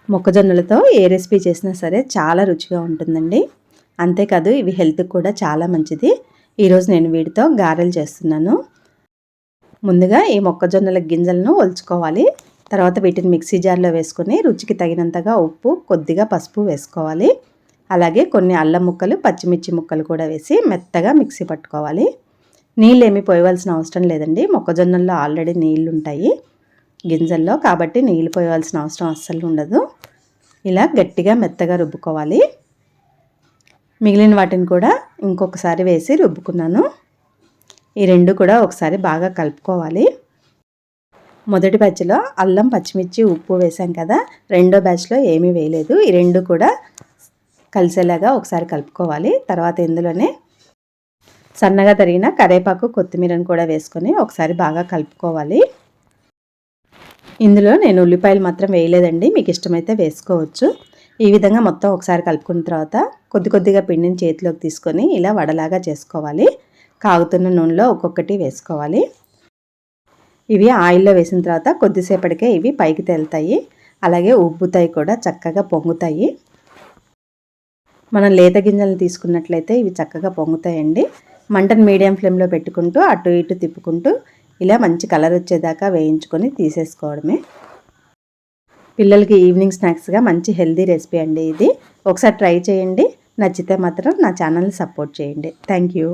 మొక్కజొన్నలతో ఏ recipe చేసినా సరే చాలా రుచిగా ఉంటుందండి. అంతేకాదు ఇవి హెల్త్కి కూడా చాలా మంచిది. ఈరోజు నేను వీటితో గారెలు చేస్తున్నాను. ముందుగా ఈ మొక్కజొన్నల గింజలను ఒలుచుకోవాలి. తర్వాత వీటిని మిక్సీ జార్లో వేసుకొని రుచికి తగినంతగా ఉప్పు, కొద్దిగా పసుపు వేసుకోవాలి. అలాగే కొన్ని అల్లం ముక్కలు, పచ్చిమిర్చి ముక్కలు కూడా వేసి మెత్తగా మిక్సీ పట్టుకోవాలి. నీళ్ళు ఏమీ పోయవలసిన అవసరం లేదండి. మొక్కజొన్నల్లో ఆల్రెడీ నీళ్ళు ఉంటాయి గింజల్లో, కాబట్టి నీళ్ళు పోయవలసిన అవసరం అస్సలు ఉండదు. ఇలా గట్టిగా మెత్తగా రుబ్బుకోవాలి. మిగిలిన వాటిని కూడా ఇంకొకసారి వేసి రుబ్బుకున్నాను. ఈ రెండు కూడా ఒకసారి బాగా కలుపుకోవాలి. మొదటి బ్యాచ్లో అల్లం, పచ్చిమిర్చి, ఉప్పు వేసాం కదా, రెండో బ్యాచ్లో ఏమీ వేయలేదు. ఈ రెండు కూడా కలిసేలాగా ఒకసారి కలుపుకోవాలి. తర్వాత ఇందులోనే సన్నగా తరిగిన కరివేపాకు, కొత్తిమీరను కూడా వేసుకొని ఒకసారి బాగా కలుపుకోవాలి. ఇందులో నేను ఉల్లిపాయలు మాత్రం వేయలేదండి, మీకు ఇష్టమైతే వేసుకోవచ్చు. ఈ విధంగా మొత్తం ఒకసారి కలుపుకున్న తర్వాత కొద్ది కొద్దిగా పిండిని చేతిలోకి తీసుకొని ఇలా వడలాగా చేసుకోవాలి. కాగుతున్న నూనెలో ఒక్కొక్కటి వేసుకోవాలి. ఇవి ఆయిల్లో వేసిన తర్వాత కొద్దిసేపటికే ఇవి పైకి తేలుతాయి. అలాగే ఉబ్బుతాయి కూడా, చక్కగా పొంగుతాయి. మనం లేత గింజలను తీసుకున్నట్లయితే ఇవి చక్కగా పొంగుతాయండి. మంటను మీడియం ఫ్లేమ్లో పెట్టుకుంటూ అటు ఇటు తిప్పుకుంటూ ఇలా మంచి కలర్ వచ్చేదాకా వేయించుకొని తీసేసుకోవడమే. పిల్లలకి ఈవినింగ్ స్నాక్స్గా మంచి హెల్దీ రెసిపీ అండి ఇది. ఒకసారి ట్రై చేయండి. నచ్చితే మాత్రం నా ఛానల్ని సపోర్ట్ చేయండి. Thank you.